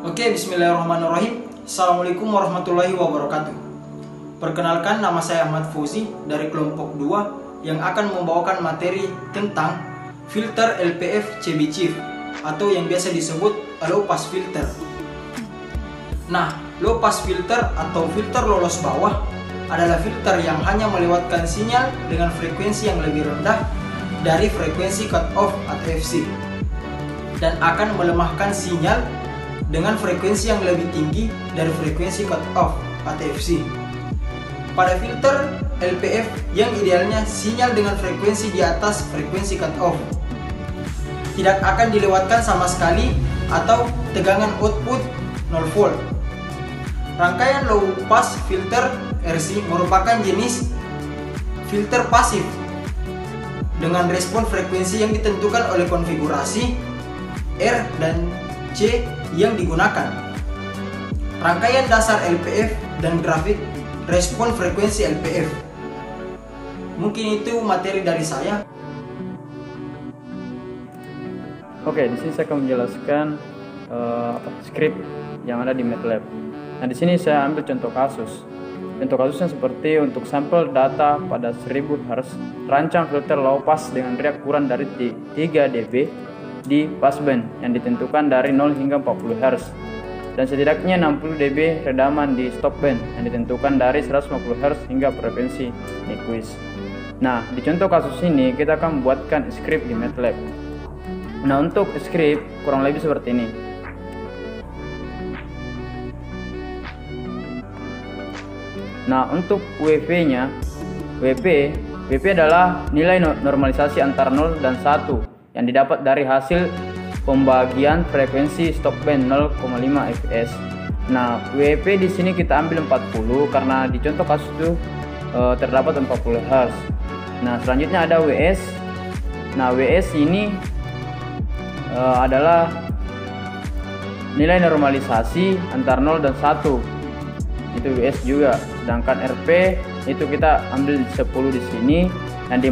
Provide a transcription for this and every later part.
Oke, bismillahirrahmanirrahim. Assalamualaikum warahmatullahi wabarakatuh. Perkenalkan, nama saya Ahmad Fauzi dari kelompok 2 yang akan membawakan materi tentang filter LPF CB Chief atau yang biasa disebut low pass filter. Nah, low pass filter atau filter lolos bawah adalah filter yang hanya melewatkan sinyal dengan frekuensi yang lebih rendah dari frekuensi cutoff atau FC dan akan melemahkan sinyal dengan frekuensi yang lebih tinggi dari frekuensi cutoff atau FC. Pada filter LPF yang idealnya sinyal dengan frekuensi di atas frekuensi cutoff tidak akan dilewatkan sama sekali atau tegangan output 0 volt. Rangkaian low pass filter RC merupakan jenis filter pasif dengan respon frekuensi yang ditentukan oleh konfigurasi R dan C yang digunakan. Rangkaian dasar LPF dan grafik respon frekuensi LPF. Mungkin itu materi dari saya. Oke, di sini saya akan menjelaskan script yang ada di MATLAB. Nah, di sini saya ambil contoh kasus. Contoh kasusnya seperti untuk sampel data pada 1000 Hz, rancang filter low pass dengan riak kurang dari 3 dB di passband yang ditentukan dari 0 hingga 40 Hz dan setidaknya 60 dB redaman di stopband yang ditentukan dari 150 Hz hingga frekuensi Nyquist. Nah, di contoh kasus ini kita akan membuatkan script di MATLAB. Nah, untuk script kurang lebih seperti ini. Nah, untuk WP-nya, WP adalah nilai normalisasi antara 0 dan 1 yang didapat dari hasil pembagian frekuensi stopband 0,5 fps. Nah, WP di sini kita ambil 40 karena di contoh kasus itu terdapat 40 Hz. Nah, selanjutnya ada WS. Nah, WS ini adalah nilai normalisasi antara 0 dan 1. Itu WS juga. Sedangkan RP itu kita ambil 10 di sini. Yang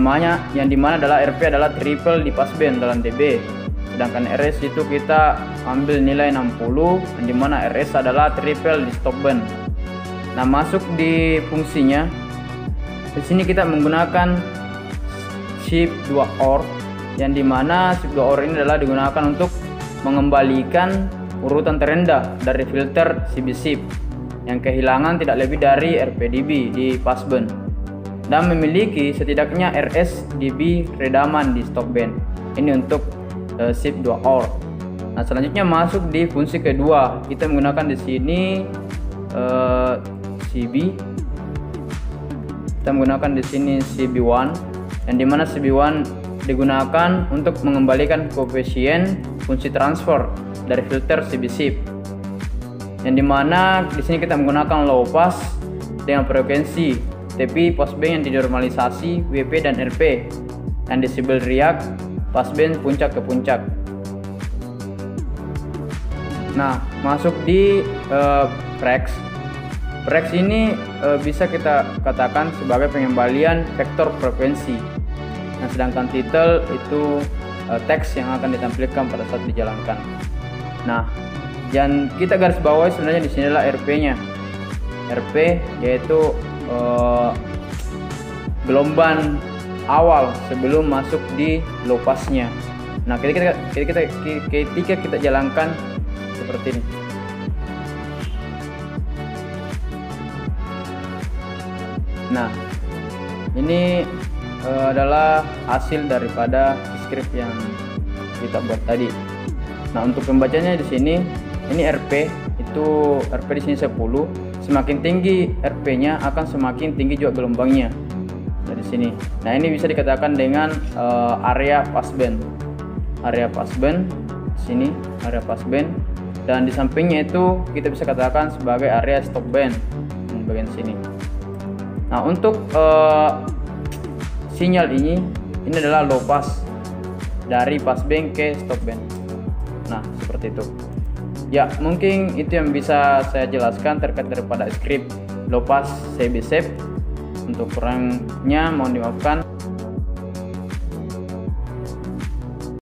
dimana adalah RP adalah triple di passband dalam dB, sedangkan RS itu kita ambil nilai 60, yang dimana RS adalah triple di stopband. Nah, masuk di fungsinya, di sini kita menggunakan shift 2 OR, yang dimana shift 2 OR ini adalah digunakan untuk mengembalikan urutan terendah dari filter CB Shift yang kehilangan tidak lebih dari RPdB di passband dan memiliki setidaknya RS dB redaman di stopband. Ini untuk shift 2 OR. Nah, selanjutnya masuk di fungsi kedua. Kita menggunakan di sini CB. Kita menggunakan di sini CB1, yang dimana CB1 digunakan untuk mengembalikan koefisien fungsi transfer dari filter CB Shift. Yang dimana di sini kita menggunakan low pass dengan frekuensi TP passband yang dinormalisasi WP dan RP dan disable riak passband puncak ke puncak. Nah, masuk di Prex. Prex ini bisa kita katakan sebagai pengembalian vektor frekuensi. Nah, sedangkan title itu teks yang akan ditampilkan pada saat dijalankan. Nah, yang kita garis bawahi sebenarnya di sini adalah RP-nya. RP yaitu gelombang awal sebelum masuk di low pass-nya. Nah, ketika kita jalankan seperti ini. Nah, ini adalah hasil daripada script yang kita buat tadi. Nah, untuk pembacanya di sini, ini RP itu RP di sini 10. Semakin tinggi RP-nya akan semakin tinggi juga gelombangnya dari sini. Nah, ini bisa dikatakan dengan area passband. Area passband sini, area passband, dan di sampingnya itu kita bisa katakan sebagai area stopband di bagian sini. Nah, untuk sinyal ini adalah low pass dari passband ke stopband. Nah, seperti itu. Ya, mungkin itu yang bisa saya jelaskan terkait daripada script low pass CB Shift. Untuk kurangnya mohon dimaafkan.